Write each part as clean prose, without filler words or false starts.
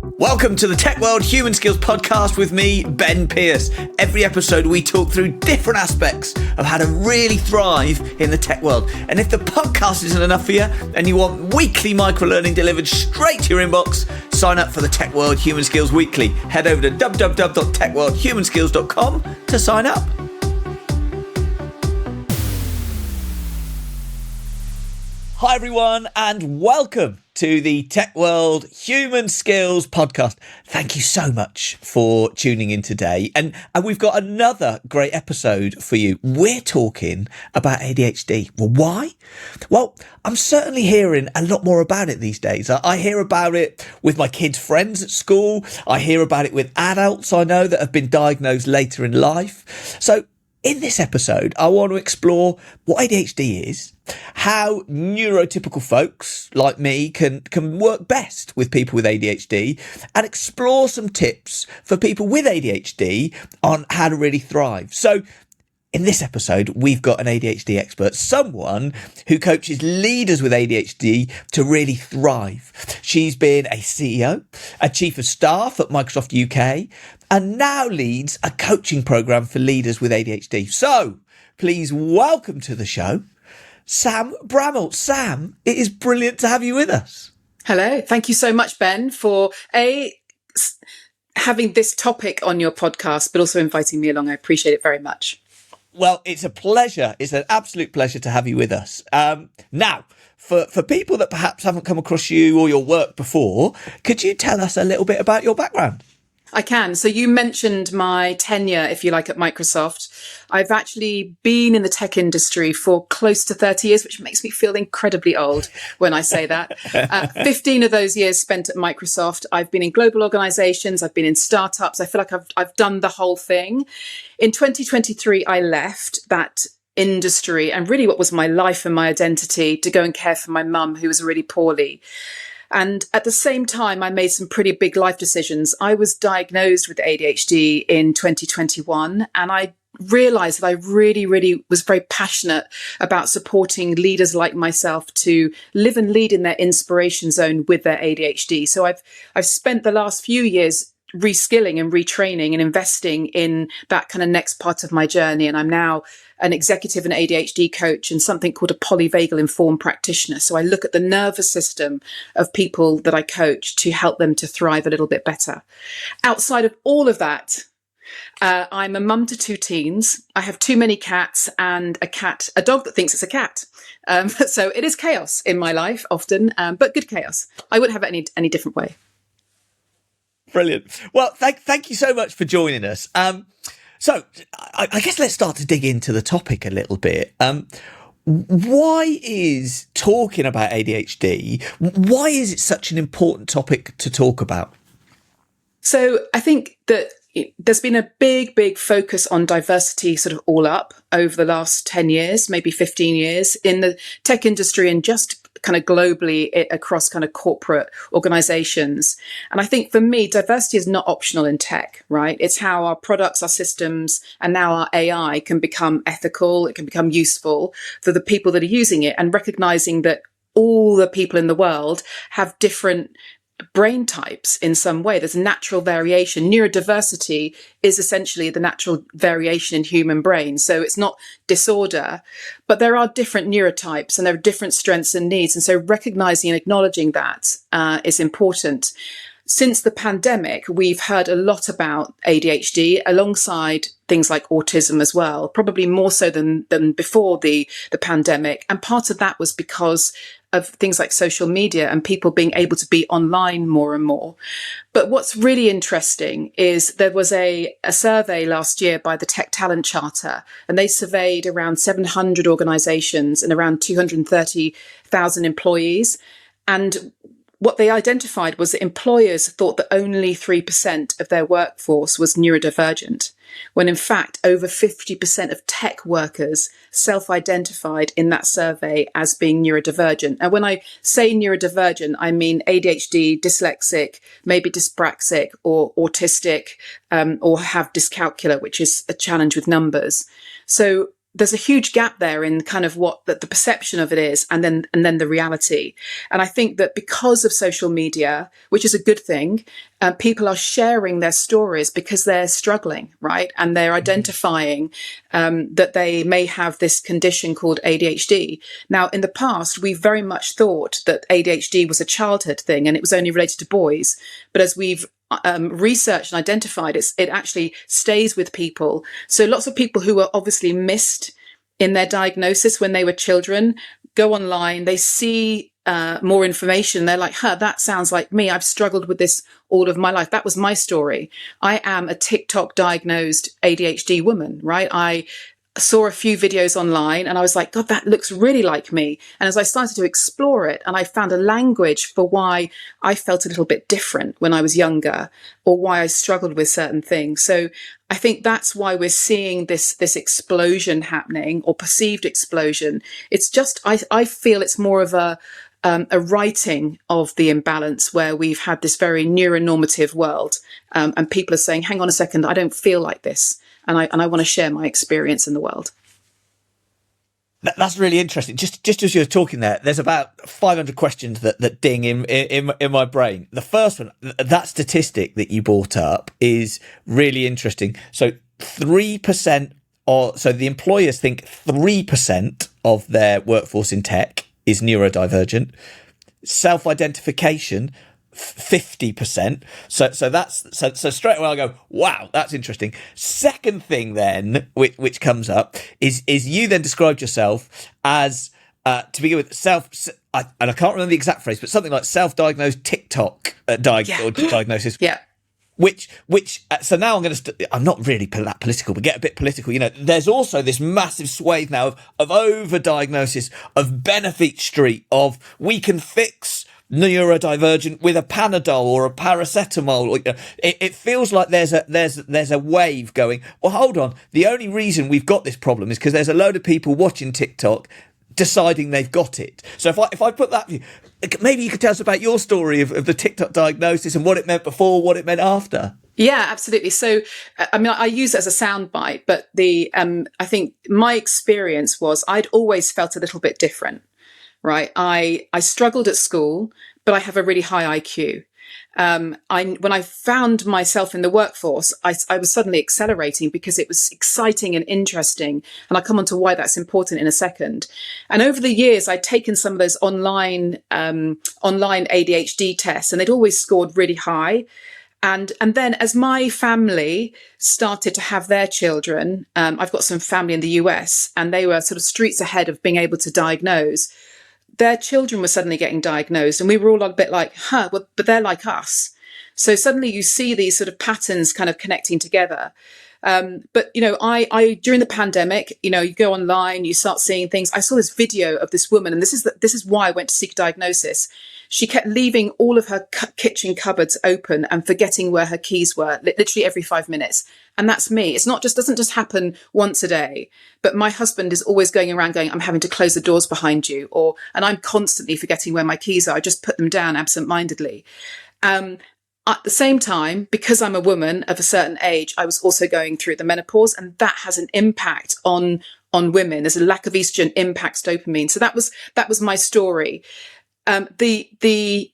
Welcome to the Tech World Human Skills Podcast with me, Ben Pearce. Every episode we talk through different aspects of how to really thrive in the tech world. And if the podcast isn't enough for you and you want weekly microlearning delivered straight to your inbox, sign up for the Tech World Human Skills Weekly. Head over to www.techworldhumanskills.com to sign up. Hi everyone and welcome to the Tech World Human Skills Podcast. Thank you so much for tuning in today. And we've got another great episode for you. We're talking about ADHD. Well, why? Well, I'm certainly hearing a lot more about it these days. I hear about it with my kids' friends at school. I hear about it with adults I know that have been diagnosed later in life. So in this episode, I want to explore what ADHD is, how neurotypical folks like me can work best with people with ADHD, and explore some tips for people with ADHD on how to really thrive. So in this episode, we've got an ADHD expert, someone who coaches leaders with ADHD to really thrive. She's been a CEO, a chief of staff at Microsoft UK, and now leads a coaching program for leaders with ADHD. So please welcome to the show, Sam Bramwell. Sam, it is brilliant to have you with us. Hello. Thank you so much, Ben, for having this topic on your podcast, but also inviting me along. I appreciate it very much. Well, it's a pleasure. It's an absolute pleasure to have you with us. Now, for people that perhaps haven't come across you or your work before, could you tell us a little bit about your background? I can. So you mentioned my tenure, if you like, at Microsoft. I've actually been in the tech industry for close to 30 years, which makes me feel incredibly old when I say that. 15 of those years spent at Microsoft. I've been in global organizations. I've been in startups. I feel like I've done the whole thing. In 2023, I left that industry and really what was my life and my identity to go and care for my mum, who was really poorly. And at the same time, I made some pretty big life decisions. I was diagnosed with ADHD in 2021, and I realized that I really was very passionate about supporting leaders like myself to live and lead in their inspiration zone with their ADHD. So I've spent the last few years reskilling and retraining and investing in that kind of next part of my journey. And I'm now an executive and ADHD coach and something called a polyvagal informed practitioner. So I look at the nervous system of people that I coach to help them to thrive a little bit better. Outside of all of that, I'm a mum to 2 teens. I have too many cats and a dog that thinks it's a cat. So it is chaos in my life often, but good chaos. I wouldn't have it any different way. Brilliant. Well, thank you so much for joining us. So I guess let's start to dig into the topic a little bit. Why is talking about ADHD, why is it such an important topic to talk about? So I think that there's been a big focus on diversity sort of all up over the last 10 years, maybe 15 years in the tech industry and just kind of globally across kind of corporate organizations. And I think for me, diversity is not optional in tech, right? It's how our products, our systems, and now our AI can become ethical. It can become useful for the people that are using it, and recognizing that all the people in the world have different brain types in some way. There's natural variation. Neurodiversity is essentially the natural variation in human brains. So it's not disorder, but there are different neurotypes and there are different strengths and needs. And so recognizing and acknowledging that is important. Since the pandemic, we've heard a lot about ADHD alongside things like autism as well, probably more so than before the pandemic. And part of that was because of things like social media and people being able to be online more and more. But what's really interesting is there was a survey last year by the Tech Talent Charter, and they surveyed around 700 organizations and around 230,000 employees. And what they identified was that employers thought that only 3% of their workforce was neurodivergent, when in fact over 50% of tech workers self-identified in that survey as being neurodivergent. And when I say neurodivergent, I mean ADHD, dyslexic, maybe dyspraxic or autistic, or have dyscalculia, which is a challenge with numbers. So there's a huge gap there in kind of what the perception of it is, and then the reality. And I think that because of social media, which is a good thing, people are sharing their stories because they're struggling, right? And they're identifying that they may have this condition called ADHD. Now, in the past, we very much thought that ADHD was a childhood thing and it was only related to boys. But as we've researched and identified, it actually stays with people. So lots of people who were obviously missed in their diagnosis when they were children go online, they see more information. They're like, that sounds like me. I've struggled with this all of my life. That was my story. I am a TikTok diagnosed ADHD woman, right? I saw a few videos online and I was like, God, that looks really like me. And as I started to explore it, and I found a language for why I felt a little bit different when I was younger, or why I struggled with certain things. So I think that's why we're seeing this explosion happening, or perceived explosion. It's just, I feel it's more of a writing of the imbalance, where we've had this very neuronormative world, and people are saying, hang on a second, I don't feel like this. And I want to share my experience in the world. That's really interesting. Just as you're talking there, there's about 500 questions that ding in my brain. The first one, that statistic that you brought up, is really interesting. So 3%, so the employers think 3% of their workforce in tech is neurodivergent. Self-identification, 50%. So straight away I go, wow, that's interesting. Second thing then, which comes up is you then described yourself as, to begin with, and I can't remember the exact phrase, but something like self-diagnosed TikTok diagnosis. Yeah. Which, so now I'm not really that political, but get a bit political. You know, there's also this massive swathe now of over-diagnosis, of Benefit Street, of we can fix neurodivergent with a Panadol or a paracetamol. It feels like there's a wave going, well, hold on. The only reason we've got this problem is because there's a load of people watching TikTok deciding they've got it. So if I put that view, maybe you could tell us about your story of the TikTok diagnosis and what it meant before, what it meant after. Yeah, absolutely. So, I mean, I use it as a soundbite, but I think my experience was I'd always felt a little bit different. Right. I struggled at school, but I have a really high IQ. When I found myself in the workforce, I was suddenly accelerating because it was exciting and interesting. And I'll come on to why that's important in a second. And over the years, I'd taken some of those online ADHD tests, and they'd always scored really high. And then as my family started to have their children, I've got some family in the US, and they were sort of streets ahead of being able to diagnose. Their children were suddenly getting diagnosed, and we were all a bit like, well, but they're like us. So suddenly you see these sort of patterns kind of connecting together. But, you know, I during the pandemic, you know, you go online, you start seeing things. I saw this video of this woman, and this is why I went to seek diagnosis. She kept leaving all of her kitchen cupboards open and forgetting where her keys were, literally every 5 minutes. And that's me. It's doesn't just happen once a day, but my husband is always going around going, I'm having to close the doors behind you, and I'm constantly forgetting where my keys are. I just put them down absentmindedly. At the same time, because I'm a woman of a certain age, I was also going through the menopause, and that has an impact on women. There's a lack of estrogen impacts dopamine. So that was my story. The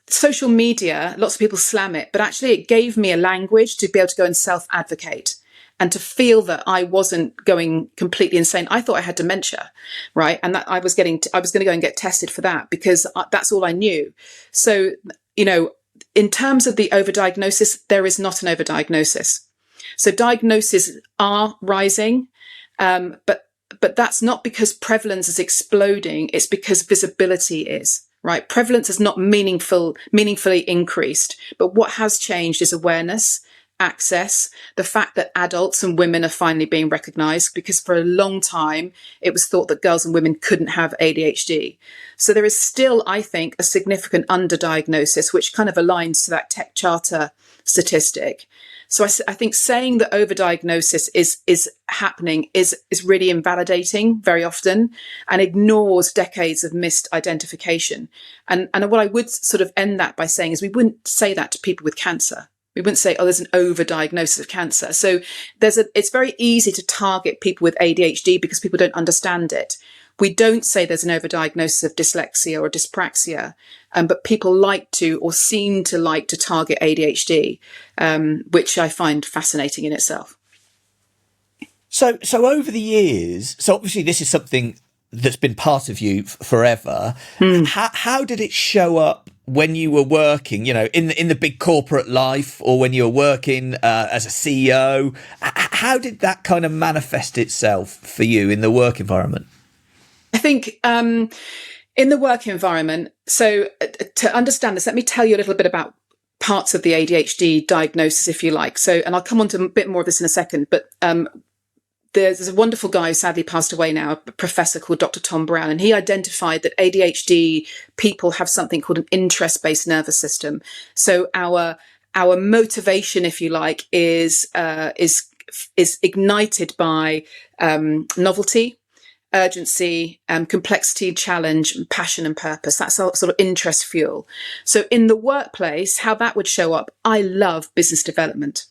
social media, lots of people slam it, but actually it gave me a language to be able to go and self-advocate and to feel that I wasn't going completely insane. I thought I had dementia, right? And that I was going to go and get tested for that because that's all I knew. So, you know, in terms of the overdiagnosis, there is not an overdiagnosis. So diagnoses are rising, but that's not because prevalence is exploding. It's because visibility is, right? Prevalence is not meaningfully increased, but what has changed is awareness, access, the fact that adults and women are finally being recognized, because for a long time, it was thought that girls and women couldn't have ADHD. So there is still, I think, a significant underdiagnosis, which kind of aligns to that Tech Charter statistic. So I think saying that overdiagnosis is happening is really invalidating very often and ignores decades of missed identification. And what I would sort of end that by saying is we wouldn't say that to people with cancer, We wouldn't say, oh, there's an overdiagnosis of cancer. So it's very easy to target people with ADHD because people don't understand it. We don't say there's an overdiagnosis of dyslexia or dyspraxia, but people like to, or seem to like to, target ADHD, which I find fascinating in itself. So over the years, so obviously this is something that's been part of you forever. How did it show up when you were working, in the big corporate life, or when you were working as a CEO? How did that kind of manifest itself for you in the work environment? I think in the work environment, so to understand this, let me tell you a little bit about parts of the ADHD diagnosis, if you like. So, and I'll come on to a bit more of this in a second, but there's a wonderful guy who sadly passed away now, a professor called Dr. Tom Brown, and he identified that ADHD people have something called an interest-based nervous system. So our motivation, if you like, is ignited by novelty, urgency, complexity, challenge, passion and purpose. That's our sort of interest fuel. So in the workplace, how that would show up, I love business development.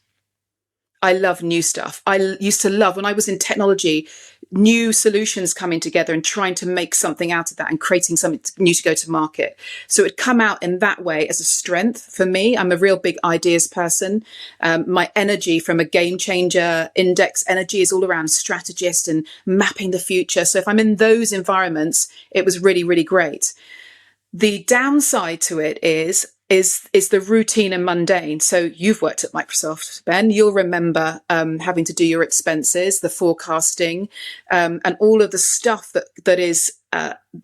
I love new stuff. I used to love, when I was in technology, new solutions coming together and trying to make something out of that and creating something new to go to market. So it'd come out in that way as a strength for me. I'm a real big ideas person. My energy from a game changer index energy is all around strategist and mapping the future. So if I'm in those environments, it was really, really great. The downside to it is the routine and mundane. So you've worked at Microsoft, Ben. You'll remember having to do your expenses, the forecasting, and all of the stuff that is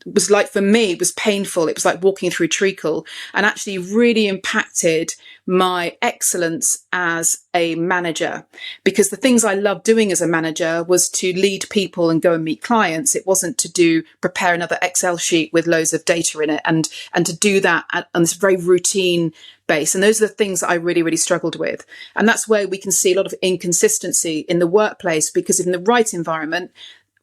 was like, for me, it was painful. It was like walking through treacle, and actually really impacted my excellence as a manager, because the things I loved doing as a manager was to lead people and go and meet clients. It wasn't to prepare another Excel sheet with loads of data in it and to do that on this very routine base. And those are the things that I really, really struggled with. And that's where we can see a lot of inconsistency in the workplace, because in the right environment,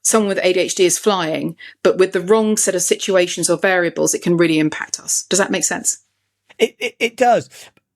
someone with ADHD is flying, but with the wrong set of situations or variables, it can really impact us. Does that make sense? It does.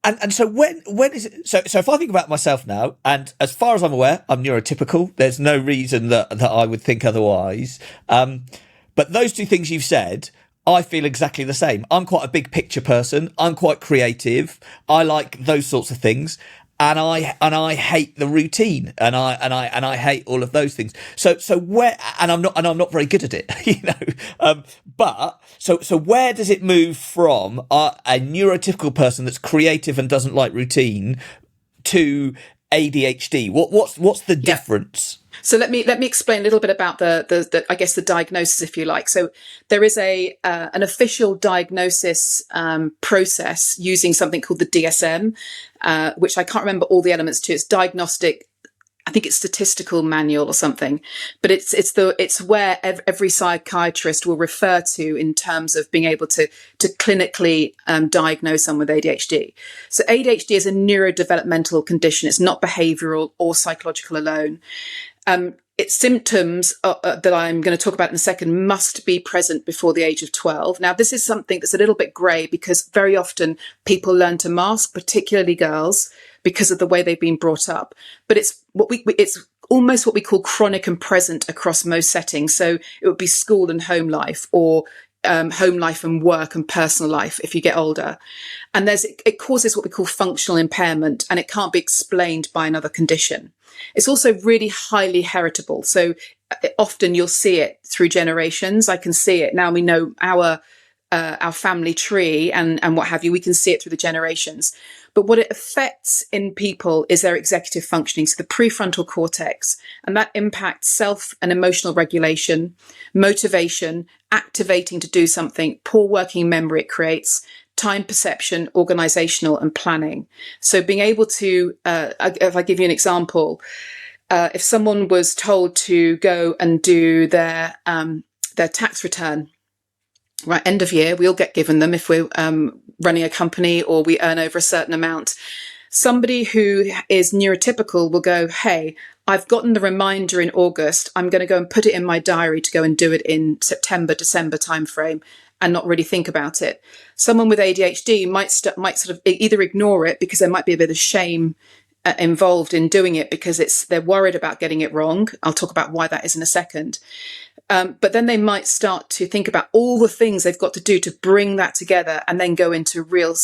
And so when is it? So if I think about myself now, and as far as I'm aware, I'm neurotypical. There's no reason that I would think otherwise. But those two things you've said, I feel exactly the same. I'm quite a big picture person. I'm quite creative. I like those sorts of things. And I hate the routine, and I hate all of those things. So where, and I'm not very good at it, but so where does it move from a neurotypical person that's creative and doesn't like routine to ADHD? What's the difference? So let me explain a little bit about the I guess the diagnosis, if you like. So there is an official diagnosis process using something called the DSM, which I can't remember all the elements to. It's diagnostic. I think it's statistical manual or something, but it's where every psychiatrist will refer to in terms of being able to clinically diagnose someone with ADHD. So ADHD is a neurodevelopmental condition. It's not behavioural or psychological alone. Its symptoms that I'm going to talk about in a second must be present before the age of 12. Now, this is something that's a little bit grey, because very often people learn to mask, particularly girls, because of the way they've been brought up. But it's almost what we call chronic and present across most settings. So it would be school and home life, or home life and work and personal life if you get older. And it causes what we call functional impairment, and it can't be explained by another condition. It's also really highly heritable. So often you'll see it through generations. I can see it now. We know our family tree and what have you. We can see it through the generations. But what it affects in people is their executive functioning, so the prefrontal cortex, and that impacts self and emotional regulation, motivation, activating to do something, poor working memory it creates, time perception, organizational and planning. So being able to, if I give you an example, if someone was told to go and do their tax return, right, end of year, we all get given them if we're running a company or we earn over a certain amount. Somebody who is neurotypical will go, hey, I've gotten the reminder in August. I'm going to go and put it in my diary to go and do it in September, December timeframe. and not really think about it. Someone with ADHD might sort of either ignore it because there might be a bit of shame involved in doing it because they're worried about getting it wrong. I'll talk about why that is in a second. But then they might start to think about all the things they've got to do to bring that together and then go into real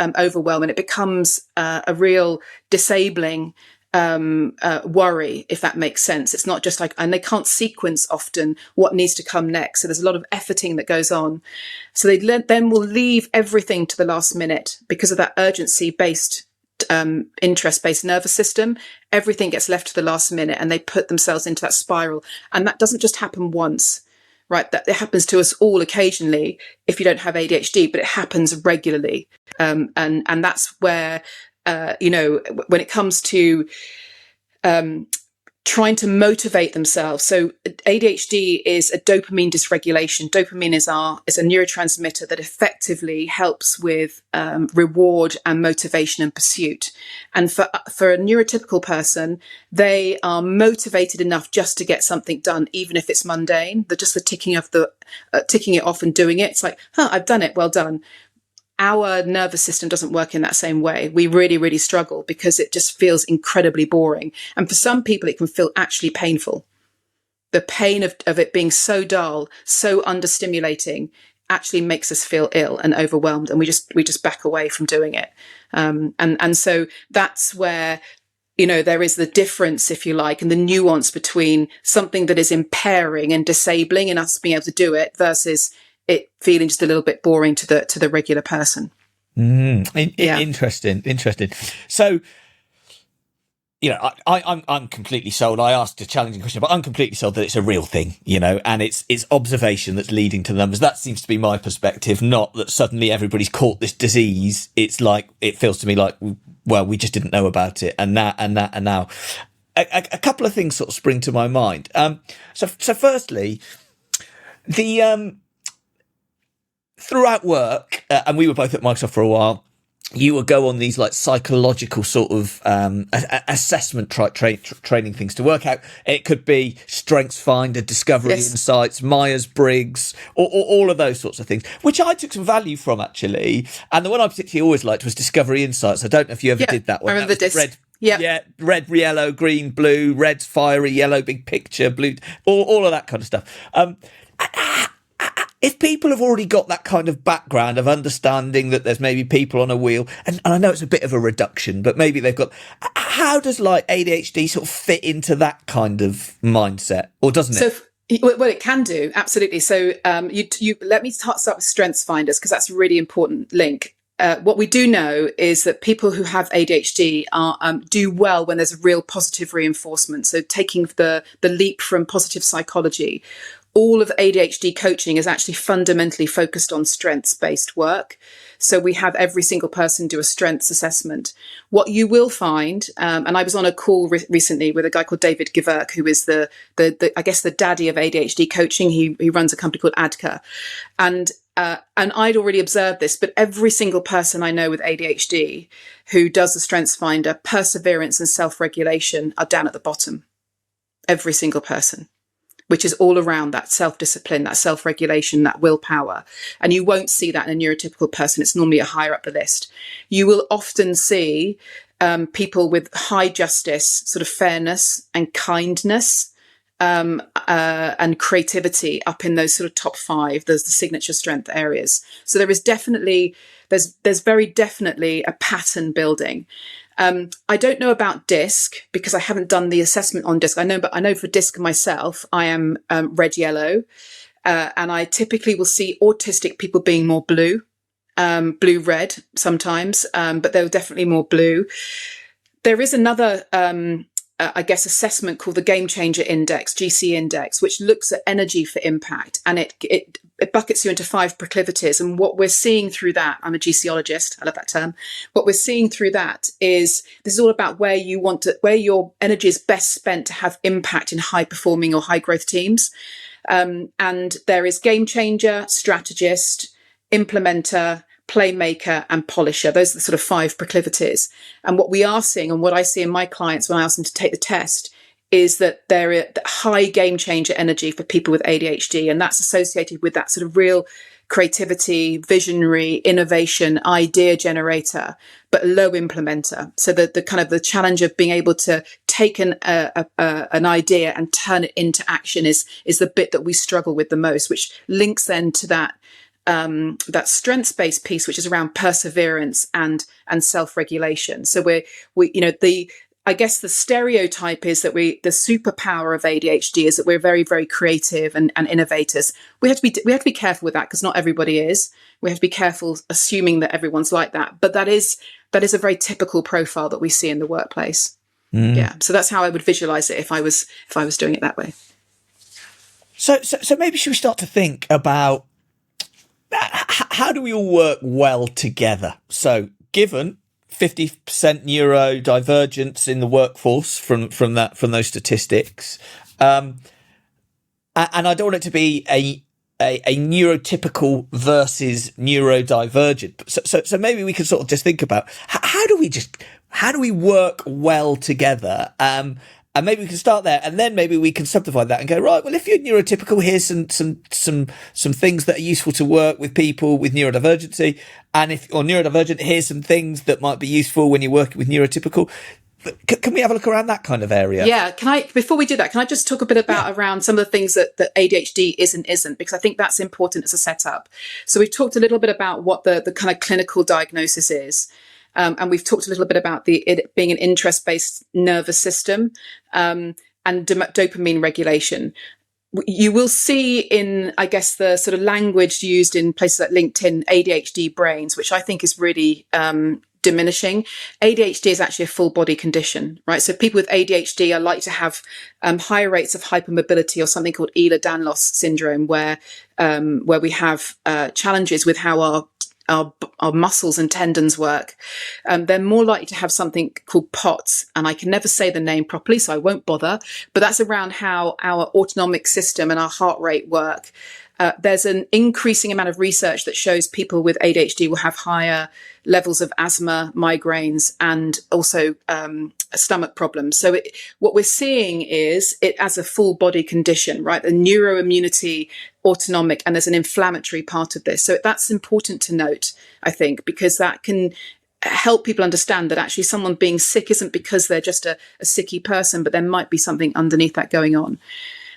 overwhelm. And it becomes a real disabling worry, if that makes sense. It's not just like, and they can't sequence often what needs to come next. So there's a lot of efforting that goes on. So they then will leave everything to the last minute because of that urgency-based interest-based nervous system. Everything gets left to the last minute and they put themselves into that spiral. And that doesn't just happen once, right? That it happens to us all occasionally if you don't have ADHD, but it happens regularly. And that's where, when it comes to trying to motivate themselves. So ADHD is a dopamine dysregulation. Dopamine is a neurotransmitter that effectively helps with reward and motivation and pursuit. And for a neurotypical person, they are motivated enough just to get something done, even if it's mundane. Just the ticking it off and doing it. It's like, I've done it. Well done. Our nervous system doesn't work in that same way. We really, really struggle because it just feels incredibly boring. And for some people, it can feel actually painful. The pain of it being so dull, so understimulating, actually makes us feel ill and overwhelmed. And we just back away from doing it. And so that's where, there is the difference, if you like, and the nuance between something that is impairing and disabling and us being able to do it versus it feeling just a little bit boring to the regular person. Interesting. So, I'm completely sold. I asked a challenging question, but I'm completely sold that it's a real thing, and it's observation that's leading to the numbers. That seems to be my perspective, not that suddenly everybody's caught this disease. It's like, it feels to me like, well, we just didn't know about it. And now. A couple of things sort of spring to my mind. So firstly, throughout work, and we were both at Microsoft for a while, you would go on these like psychological sort of assessment training things to work out. It could be StrengthsFinder, Discovery Insights, Myers-Briggs, or all of those sorts of things, which I took some value from actually. And the one I particularly always liked was Discovery Insights. I don't know if you ever did that one. I remember this. Red, red, yellow, green, blue, red's fiery, yellow, big picture, blue, all of that kind of stuff. If people have already got that kind of background of understanding that there's maybe people on a wheel, and I know it's a bit of a reduction, but maybe they've got, how does like ADHD sort of fit into that kind of mindset, or doesn't it? Well, it can do, absolutely. So you let me start with StrengthsFinders, because that's a really important link. What we do know is that people who have ADHD do well when there's a real positive reinforcement. So taking the leap from positive psychology, all of ADHD coaching is actually fundamentally focused on strengths-based work. So we have every single person do a strengths assessment. What you will find, and I was on a call recently with a guy called David Giverk, who is the I guess the daddy of ADHD coaching. He runs a company called ADCA, and I'd already observed this, but every single person I know with ADHD who does the StrengthsFinder, perseverance and self-regulation are down at the bottom. Every single person, which is all around that self-discipline, that self-regulation, that willpower. And you won't see that in a neurotypical person. It's normally a higher up the list. You will often see people with high justice, sort of fairness and kindness and creativity up in those sort of top 5. There's the signature strength areas. So there is definitely, there's very definitely a pattern building. I don't know about DISC because I haven't done the assessment on DISC. But I know for DISC myself, I am red yellow, and I typically will see autistic people being more blue red sometimes, but they're definitely more blue. There is another, assessment called the Game Changer Index, GC Index, which looks at energy for impact, and it buckets you into 5 proclivities. And what we're seeing through that, I'm a GCologist, I love that term. What we're seeing through that is this is all about where your energy is best spent to have impact in high performing or high growth teams. And there is Game Changer, Strategist, Implementer, Playmaker and Polisher. Those are the sort of 5 proclivities. And what we are seeing, and what I see in my clients when I ask them to take the test, is that there is high game changer energy for people with ADHD. And that's associated with that sort of real creativity, visionary, innovation, idea generator, but low implementer. So the kind of the challenge of being able to take an idea and turn it into action is the bit that we struggle with the most, which links then to that strengths-based piece, which is around perseverance and self-regulation. So I guess the stereotype is that the superpower of ADHD is that we're very, very creative and innovators. We have to be careful with that, because not everybody is. We have to be careful assuming that everyone's like that. But that is a very typical profile that we see in the workplace. Yeah. So that's how I would visualize it if I was doing it that way. So maybe should we start to think about how do we all work well together? So given 50% neurodivergence in the workforce from those statistics, and I don't want it to be a neurotypical versus neurodivergent. So maybe we can sort of just think about how do we work well together? And maybe we can start there, and then maybe we can subdivide that and go, right, well, if you're neurotypical, here's some things that are useful to work with people with neurodivergency. And if you're neurodivergent, here's some things that might be useful when you're working with neurotypical. Can we have a look around that kind of area? Yeah. Before we do that, can I just talk a bit about around some of the things that ADHD is and isn't, because I think that's important as a setup. So we've talked a little bit about what the kind of clinical diagnosis is. And we've talked a little bit about it being an interest-based nervous system, and dopamine regulation. You will see in, I guess, the sort of language used in places like LinkedIn, ADHD brains, which I think is really diminishing. ADHD is actually a full body condition, right? So people with ADHD are likely to have higher rates of hypermobility, or something called Ehlers-Danlos syndrome, where we have challenges with how our muscles and tendons work. They're more likely to have something called POTS, and I can never say the name properly, so I won't bother, but that's around how our autonomic system and our heart rate work. There's an increasing amount of research that shows people with ADHD will have higher levels of asthma, migraines, and also stomach problems. So what we're seeing is it as a full body condition, right? The neuroimmunity, autonomic, and there's an inflammatory part of this. So that's important to note, I think, because that can help people understand that actually someone being sick isn't because they're just a sicky person, but there might be something underneath that going on.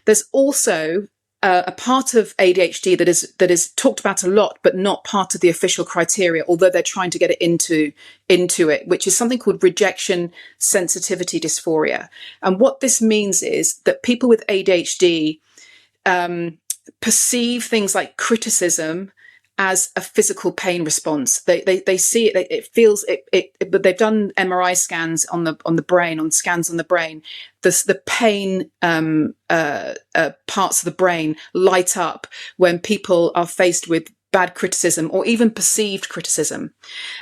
There's also a part of ADHD that is talked about a lot, but not part of the official criteria, although they're trying to get it into it, which is something called rejection sensitivity dysphoria. And what this means is that people with ADHD perceive things like criticism as a physical pain response. They see it, it feels it, but they've done MRI scans on the brain, on scans on the brain. The pain parts of the brain light up when people are faced with bad criticism or even perceived criticism.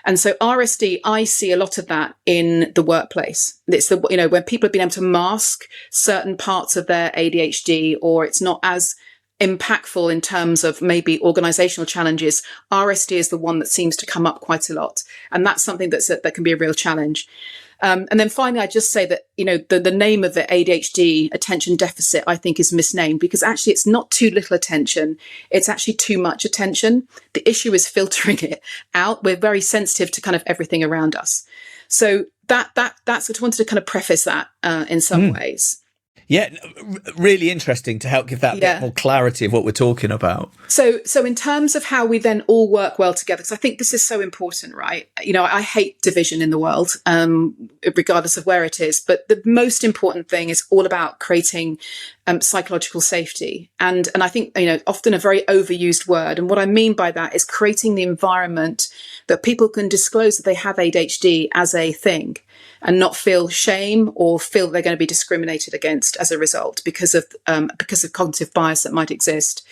And so RSD, I see a lot of that in the workplace. It's when people have been able to mask certain parts of their ADHD, or it's not as impactful in terms of maybe organizational challenges. RSD is the one that seems to come up quite a lot. And that's something that can be a real challenge. And then finally, I just say that, the name of it, ADHD, attention deficit, I think is misnamed, because actually it's not too little attention. It's actually too much attention. The issue is filtering it out. We're very sensitive to kind of everything around us. So that's what I wanted to kind of preface that in some ways. Yeah, really interesting to help give that bit more clarity of what we're talking about. So in terms of how we then all work well together, because I think this is so important, right? I hate division in the world, regardless of where it is. But the most important thing is all about creating psychological safety. And I think, often a very overused word. And what I mean by that is creating the environment that people can disclose that they have ADHD as a thing, and not feel shame or feel they're going to be discriminated against as a result because of cognitive bias that might exist.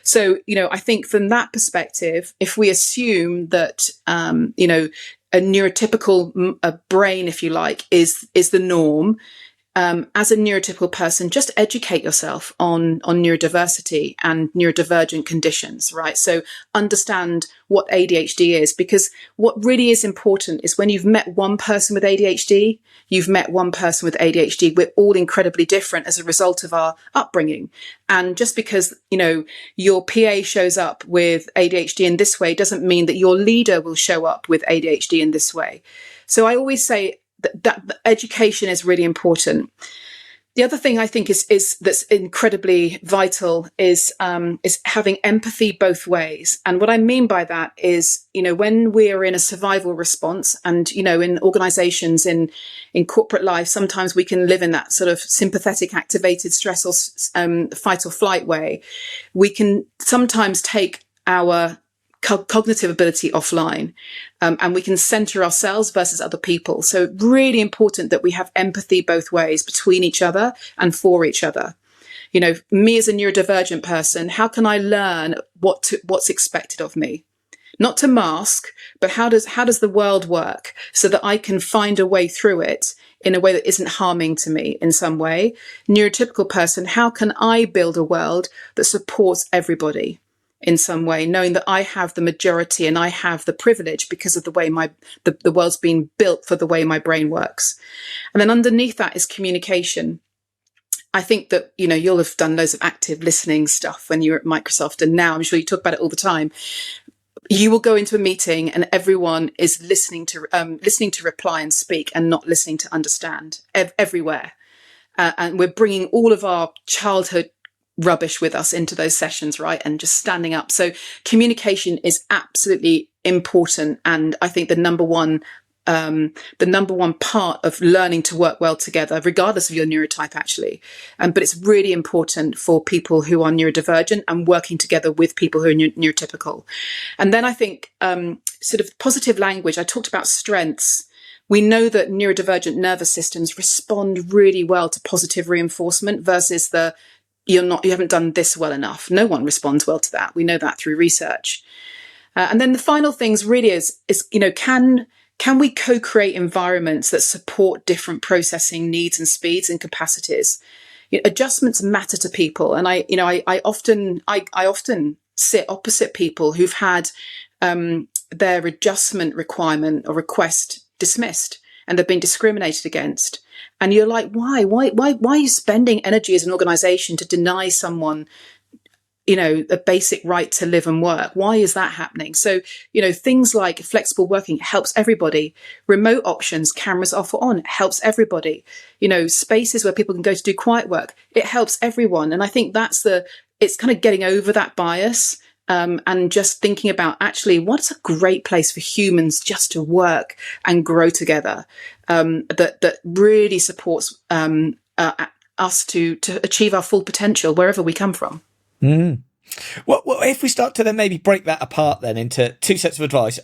So, I think from that perspective, if we assume that, a neurotypical brain, if you like, is the norm, as a neurotypical person, just educate yourself on neurodiversity and neurodivergent conditions, right? So understand what ADHD is, because what really is important is when you've met one person with ADHD, you've met one person with ADHD. We're all incredibly different as a result of our upbringing. And just because, your PA shows up with ADHD in this way doesn't mean that your leader will show up with ADHD in this way. So I always say that education is really important. The other thing I think is that's incredibly vital is having empathy both ways. And what I mean by that is, when we're in a survival response, and in organizations, in corporate life, sometimes we can live in that sort of sympathetic activated stress or fight or flight way. We can sometimes take our cognitive ability offline, and we can center ourselves versus other people. So really important that we have empathy both ways, between each other and for each other. Me as a neurodivergent person, how can I learn what's expected of me? Not to mask, but how does the world work so that I can find a way through it in a way that isn't harming to me in some way? Neurotypical person, how can I build a world that supports everybody in some way, knowing that I have the majority and I have the privilege because of the way the world's been built for the way my brain works. And then underneath that is communication. I think that, you'll have done loads of active listening stuff when you were at Microsoft, and now I'm sure you talk about it all the time. You will go into a meeting and everyone is listening to reply and speak, and not listening to understand everywhere. And we're bringing all of our childhood rubbish with us into those sessions, right? And just standing up. So communication is absolutely important. And I think the number one part of learning to work well together, regardless of your neurotype, actually. But it's really important for people who are neurodivergent and working together with people who are neurotypical. And then I think sort of positive language. I talked about strengths. We know that neurodivergent nervous systems respond really well to positive reinforcement versus you haven't done this well enough. No one responds well to that. We know that through research. And then the final things really is can we co-create environments that support different processing needs and speeds and capacities? Adjustments matter to people, and I often sit opposite people who've had their adjustment requirement or request dismissed, and they've been discriminated against. And you're like, why are you spending energy as an organization to deny someone, a basic right to live and work? Why is that happening? So, things like flexible working helps everybody. Remote options, cameras off or on, helps everybody. Spaces where people can go to do quiet work, it helps everyone. And I think it's kind of getting over that bias. And just thinking about actually what's a great place for humans just to work and grow together, that really supports us to achieve our full potential wherever we come from. Mm. Well, if we start to then maybe break that apart then into two sets of advice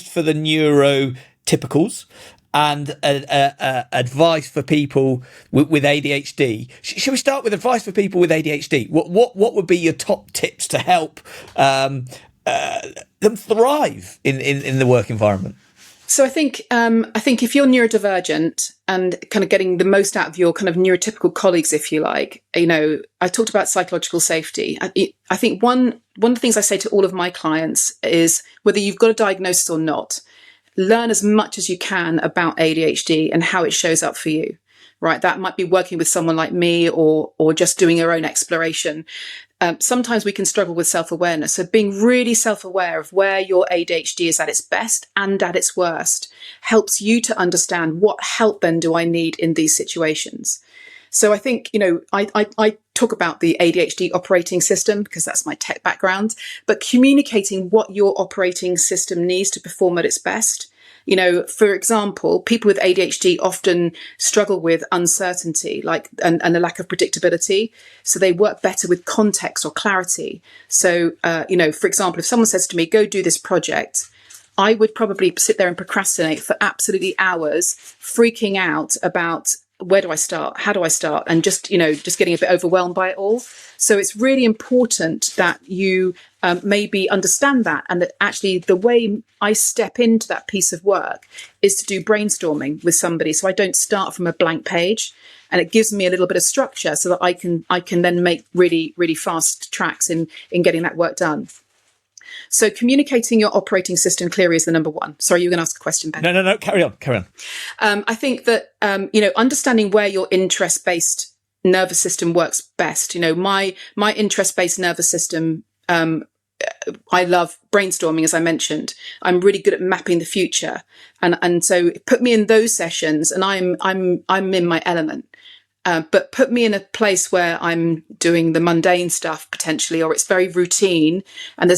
for the neurotypicals and advice for people with ADHD. Should we start with advice for people with ADHD? What would be your top tips to help them thrive in the work environment? So I think if you're neurodivergent and kind of getting the most out of your kind of neurotypical colleagues, if you like, I talked about psychological safety. I think one of the things I say to all of my clients is whether you've got a diagnosis or not, learn as much as you can about ADHD and how it shows up for you, right? That might be working with someone like me or just doing your own exploration. Sometimes we can struggle with self-awareness. So being really self-aware of where your ADHD is at its best and at its worst helps you to understand what help then do I need in these situations. So I think, I talk about the ADHD operating system because that's my tech background, but communicating what your operating system needs to perform at its best. For example, people with ADHD often struggle with uncertainty, and a lack of predictability. So they work better with context or clarity. So, for example, if someone says to me, go do this project, I would probably sit there and procrastinate for absolutely hours, freaking out about where do I start? How do I start? And just getting a bit overwhelmed by it all. So it's really important that you maybe understand that, and that actually the way I step into that piece of work is to do brainstorming with somebody. So I don't start from a blank page, and it gives me a little bit of structure so that I can then make really, really fast tracks in getting that work done. So communicating your operating system clearly is the number one. Sorry, you were going to ask a question, Ben. No. Carry on. I think that, understanding where your interest-based nervous system works best. My interest-based nervous system, I love brainstorming, as I mentioned. I'm really good at mapping the future. And so put me in those sessions and I'm in my element. But put me in a place where I'm doing the mundane stuff potentially, or it's very routine and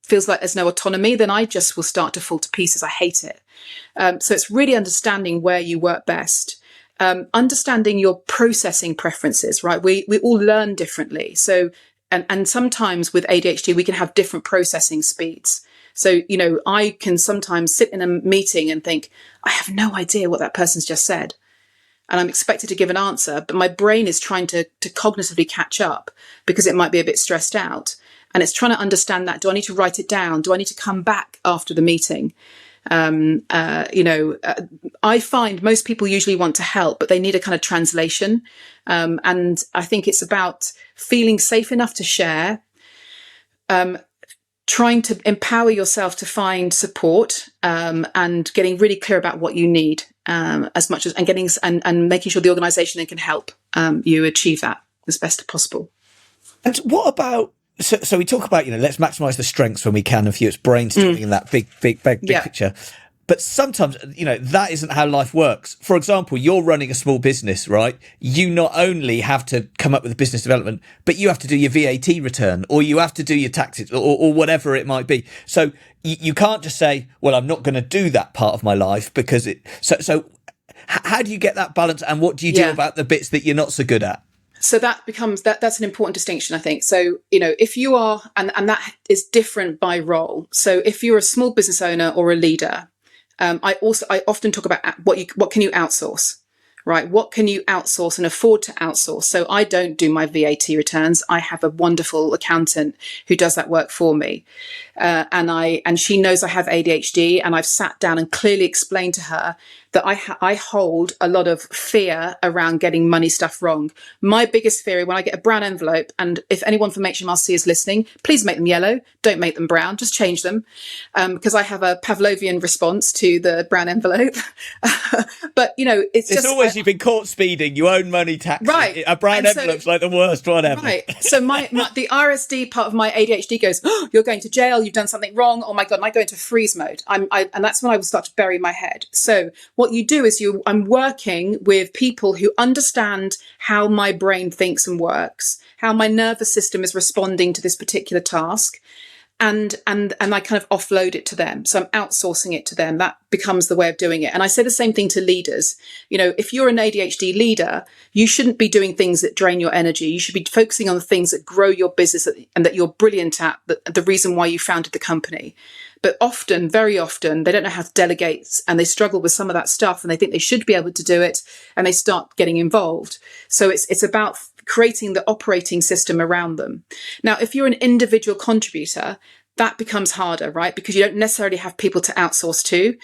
feels like there's no autonomy, then I just will start to fall to pieces. I hate it. So it's really understanding where you work best, understanding your processing preferences, right? We all learn differently. So, and sometimes with ADHD, we can have different processing speeds. So, I can sometimes sit in a meeting and think, I have no idea what that person's just said. And I'm expected to give an answer, but my brain is trying to cognitively catch up because it might be a bit stressed out. And it's trying to understand that. Do I need to write it down? Do I need to come back after the meeting? I find most people usually want to help, but they need a kind of translation. And I think it's about feeling safe enough to share, trying to empower yourself to find support, and getting really clear about what you need, as much as, and getting and making sure the organisation can help you achieve that as best as possible. And what about, so we talk about, let's maximise the strengths when we can of you. It's brainstorming in that big picture. But sometimes, that isn't how life works. For example, you're running a small business, right? You not only have to come up with business development, but you have to do your VAT return, or you have to do your taxes, or whatever it might be. So you can't just say, well, I'm not going to do that part of my life because so how do you get that balance, and what do you do about the bits that you're not so good at? So that becomes that's an important distinction, I think. So, if you are, and that is different by role. So if you're a small business owner or a leader, I often talk about what can you outsource, right? What can you outsource and afford to outsource? So I don't do my VAT returns. I have a wonderful accountant who does that work for me. And she knows I have ADHD, and I've sat down and clearly explained to her that I hold a lot of fear around getting money stuff wrong. My biggest fear when I get a brown envelope, and if anyone from HMRC is listening, please make them yellow. Don't make them brown. Just change them, because I have a Pavlovian response to the brown envelope. But it's just always you've been caught speeding. You own money taxes. Right. A brown envelope's like the worst one ever. Right. So the RSD part of my ADHD goes, oh, you're going to jail. You've done something wrong. Oh my God. And I go into freeze mode. And that's when I will start to bury my head. So what you do is I'm working with people who understand how my brain thinks and works, how my nervous system is responding to this particular task. And I kind of offload it to them. So I'm outsourcing it to them. That becomes the way of doing it. And I say the same thing to leaders. If you're an ADHD leader, you shouldn't be doing things that drain your energy. You should be focusing on the things that grow your business and that you're brilliant at, the reason why you founded the company. But often, very often, they don't know how to delegate, and they struggle with some of that stuff, and they think they should be able to do it, and they start getting involved. So it's about creating the operating system around them. Now, if you're an individual contributor, that becomes harder, right? Because you don't necessarily have people to outsource to.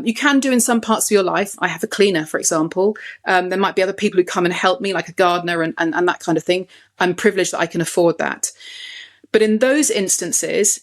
You can do in some parts of your life. I have a cleaner, for example. There might be other people who come and help me, like a gardener and that kind of thing. I'm privileged that I can afford that. But in those instances,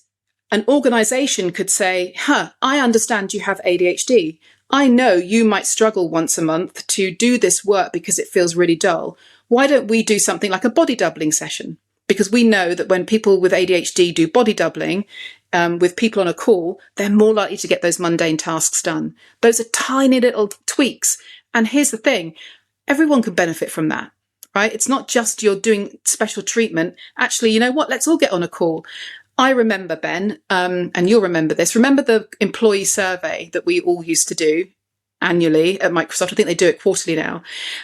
an organisation could say, I understand you have ADHD. I know you might struggle once a month to do this work because it feels really dull. Why don't we do something like a body doubling session? Because we know that when people with ADHD do body doubling with people on a call, they're more likely to get those mundane tasks done. Those are tiny little tweaks. And here's the thing, everyone can benefit from that, right? It's not just you're doing special treatment. Actually, you know what? Let's all get on a call. I remember, Ben, and you'll remember this. Remember the employee survey that we all used to do annually at Microsoft? I think they do it quarterly now.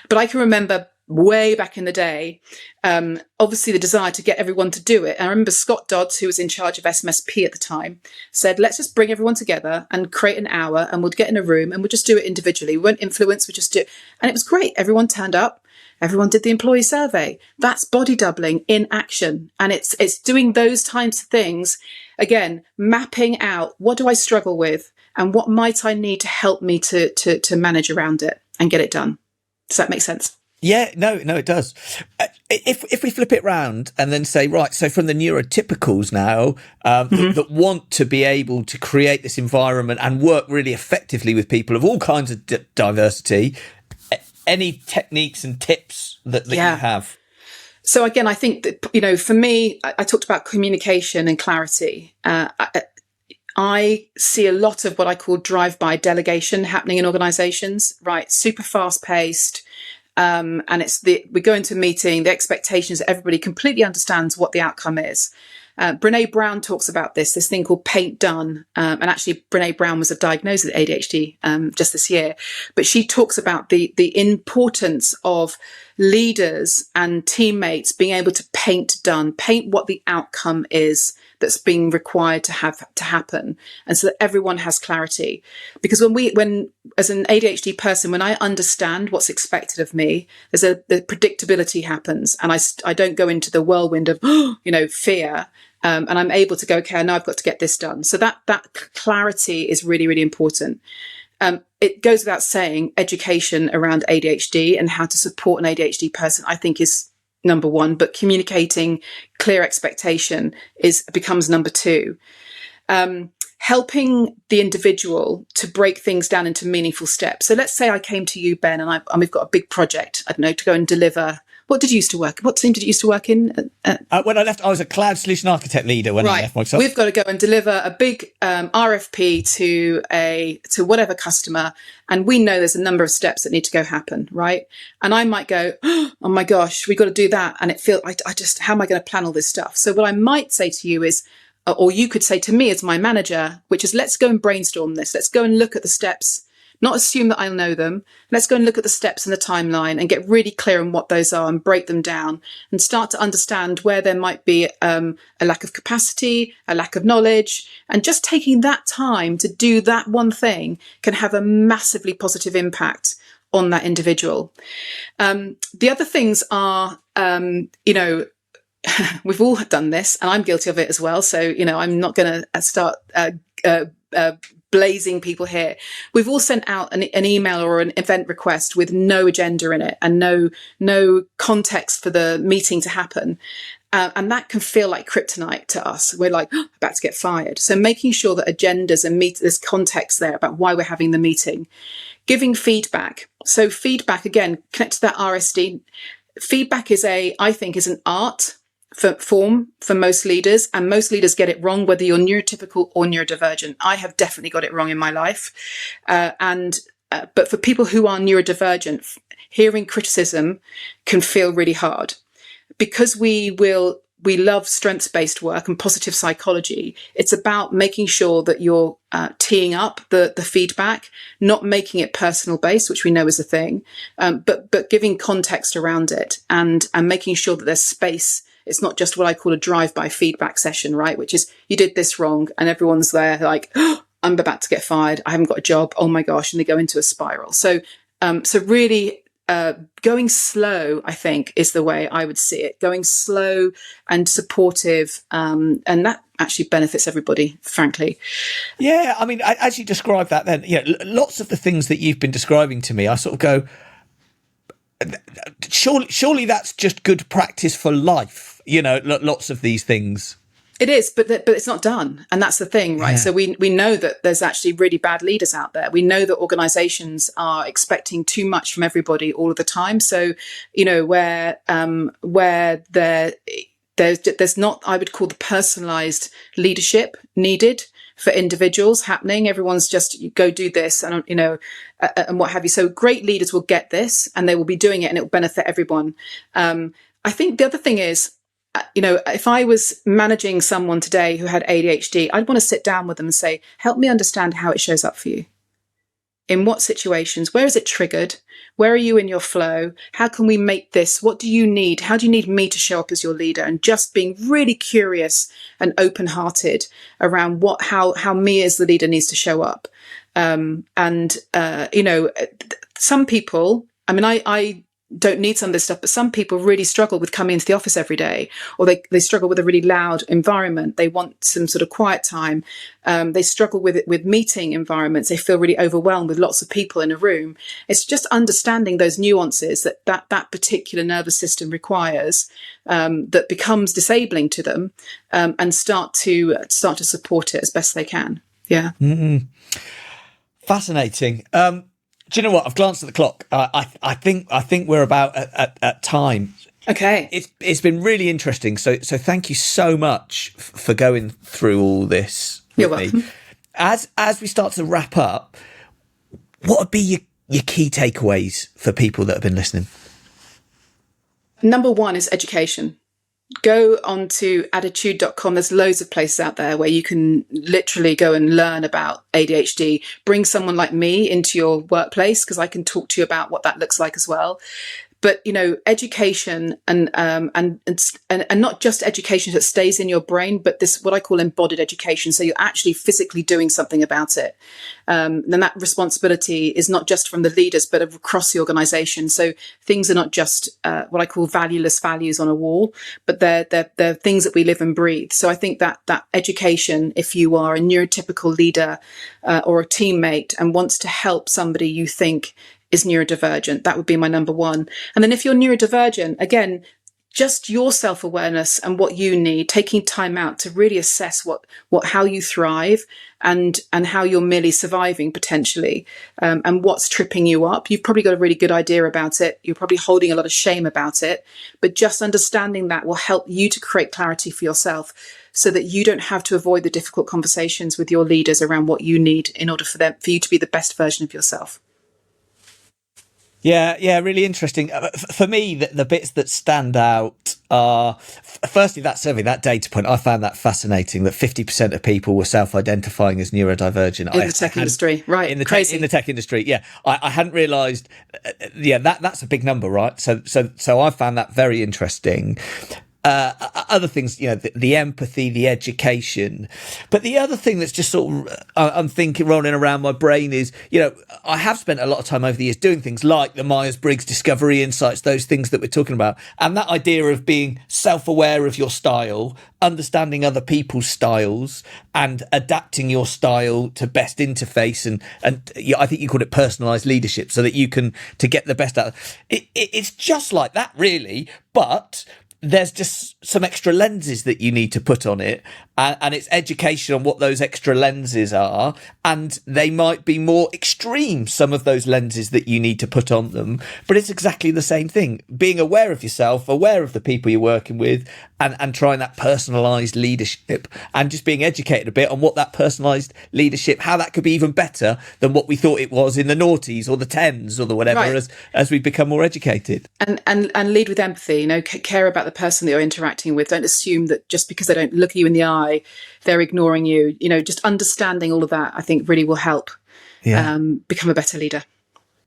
But I can remember way back in the day, obviously the desire to get everyone to do it. And I remember Scott Dodds, who was in charge of SMSP at the time, said, let's just bring everyone together and create an hour, and we'll get in a room and we'll just do it individually. We won't influence, we just do it. And it was great. Everyone turned up. Everyone did the employee survey. That's body doubling in action. And it's doing those types of things. Again, mapping out, what do I struggle with and what might I need to help me to manage around it and get it done. Does that make sense? Yeah, no, it does. If we flip it round and then say, right, so from the neurotypicals now, that want to be able to create this environment and work really effectively with people of all kinds of diversity, any techniques and tips that you have? So again, I think that, for me, I talked about communication and clarity. I see a lot of what I call drive-by delegation happening in organizations, right? Super fast-paced. And we go into a meeting, the expectations that everybody completely understands what the outcome is. Brene Brown talks about this thing called paint done. And actually Brene Brown was diagnosed with ADHD just this year. But she talks about the importance of leaders and teammates being able to paint what the outcome is that's being required to happen, and so that everyone has clarity. Because when as an ADHD person, when I understand what's expected of me, the predictability happens, and I don't go into the whirlwind of fear, and I'm able to go, okay, I know I've got to get this done. So that clarity is really, really important. It goes without saying, education around ADHD and how to support an ADHD person, I think, is number one, but communicating clear expectation becomes number two. Helping the individual to break things down into meaningful steps. So let's say I came to you, Ben, and we've got a big project, I don't know, to go and deliver. What team did you used to work in? When I left, I was a cloud solution architect leader when I left myself. We've got to go and deliver a big RFP to whatever customer. And we know there's a number of steps that need to go happen, right? And I might go, oh my gosh, we've got to do that. And how am I going to plan all this stuff? So what I might say to you is, or you could say to me as my manager, which is, let's go and brainstorm this. Let's go and look at the steps. Not assume that I'll know them. Let's go and look at the steps in the timeline and get really clear on what those are and break them down and start to understand where there might be a lack of capacity, a lack of knowledge. And just taking that time to do that one thing can have a massively positive impact on that individual. The other things are, we've all done this, and I'm guilty of it as well. So, I'm not going to start blazing people here. We've all sent out an email or an event request with no agenda in it and no context for the meeting to happen. And that can feel like kryptonite to us. We're like, about to get fired. So making sure that agendas and there's context there about why we're having the meeting. Giving feedback. So feedback, again, connect to that RSD. Feedback I think is an art form for most leaders, and most leaders get it wrong, whether you're neurotypical or neurodivergent. I have definitely got it wrong in my life. But for people who are neurodivergent, hearing criticism can feel really hard, because we love strengths-based work and positive psychology. It's about making sure that you're teeing up the feedback, not making it personal-based, which we know is a thing, but giving context around it and making sure that there's space. It's not just what I call a drive-by feedback session, right? Which is, you did this wrong, and everyone's there like, oh, I'm about to get fired. I haven't got a job. Oh my gosh. And they go into a spiral. So really, going slow, I think, is the way I would see it. Going slow and supportive, and that actually benefits everybody, frankly. Yeah, I mean, as you describe that, then lots of the things that you've been describing to me, I sort of go, surely that's just good practice for life. Lots of these things. It is, but it's not done. And that's the thing, right? Yeah. So we know that there's actually really bad leaders out there. We know that organizations are expecting too much from everybody all of the time. So, where there's not, I would call, the personalized leadership needed for individuals happening. Everyone's just, you go do this and, and what have you. So great leaders will get this and they will be doing it and it will benefit everyone. I think the other thing is, if I was managing someone today who had ADHD, I'd want to sit down with them and say, help me understand how it shows up for you. In what situations? Where is it triggered? Where are you in your flow? How can we make this? What do you need? How do you need me to show up as your leader? And just being really curious and open-hearted around how me as the leader needs to show up. Some people, I don't need some of this stuff, but some people really struggle with coming into the office every day, or they struggle with a really loud environment. They want some sort of quiet time. They struggle with meeting environments. They feel really overwhelmed with lots of people in a room. It's just understanding those nuances that particular nervous system requires, that becomes disabling to them, and start to support it as best they can. Yeah. Mm-mm. Fascinating. Do you know what? I've glanced at the clock. I think we're about at time. Okay. It's been really interesting. So thank you so much for going through all this with You're welcome. me. As we start to wrap up, what would be your key takeaways for people that have been listening? Number one is education. Go on to attitude.com. There's loads of places out there where you can literally go and learn about ADHD. Bring someone like me into your workplace, because I can talk to you about what that looks like as well. But, education and not just education that stays in your brain, but this, what I call embodied education. So you're actually physically doing something about it. Then that responsibility is not just from the leaders, but across the organization. So things are not just what I call valueless values on a wall, but they're things that we live and breathe. So I think that education, if you are a neurotypical leader or a teammate and wants to help somebody you think is neurodivergent, that would be my number one. And then if you're neurodivergent, again, just your self-awareness and what you need, taking time out to really assess how you thrive and how you're merely surviving potentially, and what's tripping you up. You've probably got a really good idea about it. You're probably holding a lot of shame about it, but just understanding that will help you to create clarity for yourself, so that you don't have to avoid the difficult conversations with your leaders around what you need in order for you to be the best version of yourself. Yeah, really interesting. For me, the bits that stand out are, firstly, that survey, that data point. I found that fascinating, that 50% of people were self-identifying as neurodivergent. In the tech industry, right. In the tech industry, yeah. I hadn't realised, that's a big number, right? So I found that very interesting. Other things, the empathy, the education. But the other thing that's just sort of, I'm thinking, rolling around my brain is, I have spent a lot of time over the years doing things like the Myers-Briggs Discovery Insights, those things that we're talking about. And that idea of being self-aware of your style, understanding other people's styles and adapting your style to best interface. And I think you called it personalised leadership, so that you can, to get the best out of it. It's just like that, really. But there's just some extra lenses that you need to put on it, and it's education on what those extra lenses are, and they might be more extreme, some of those lenses that you need to put on them, but it's exactly the same thing. Being aware of yourself, aware of the people you're working with, and trying that personalised leadership, and just being educated a bit on what that personalised leadership, how that could be even better than what we thought it was in the noughties or the tens or the whatever, right, as we become more educated. And lead with empathy, care about the person that you're interacting with. Don't assume that just because they don't look at you in the eye, they're ignoring you. Just understanding all of that, I think, really will help become a better leader.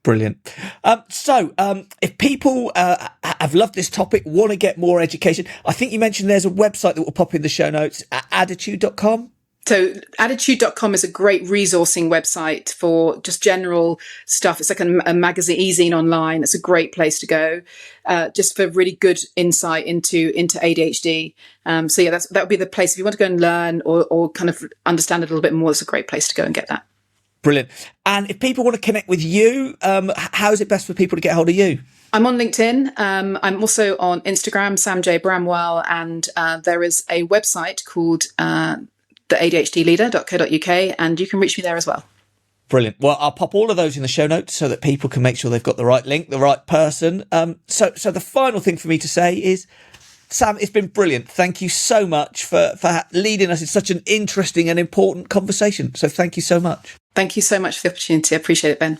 Brilliant. So if people have loved this topic, want to get more education, I think you mentioned there's a website that will pop in the show notes, attitude.com. So attitude.com is a great resourcing website for just general stuff. It's like a magazine, e-zine online. It's a great place to go, just for really good insight into ADHD. That would be the place if you want to go and learn or kind of understand it a little bit more. It's a great place to go and get that. Brilliant. And if people want to connect with you, how is it best for people to get hold of you? I'm on LinkedIn. I'm also on Instagram, Sam J. Bramwell, and there is a website called the ADHDleader.co.uk, and you can reach me there as well. Brilliant. Well, I'll pop all of those in the show notes so that people can make sure they've got the right link, the right person. So the final thing for me to say is, Sam, it's been brilliant. Thank you so much for leading us in such an interesting and important conversation. So thank you so much. Thank you so much for the opportunity. I appreciate it, Ben.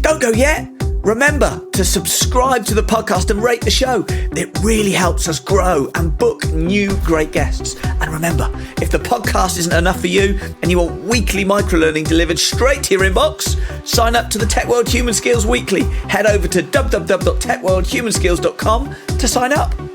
Don't go yet. Remember to subscribe to the podcast and rate the show. It really helps us grow and book new great guests. And remember, if the podcast isn't enough for you and you want weekly microlearning delivered straight to your inbox, sign up to the Tech World Human Skills Weekly. Head over to www.techworldhumanskills.com to sign up.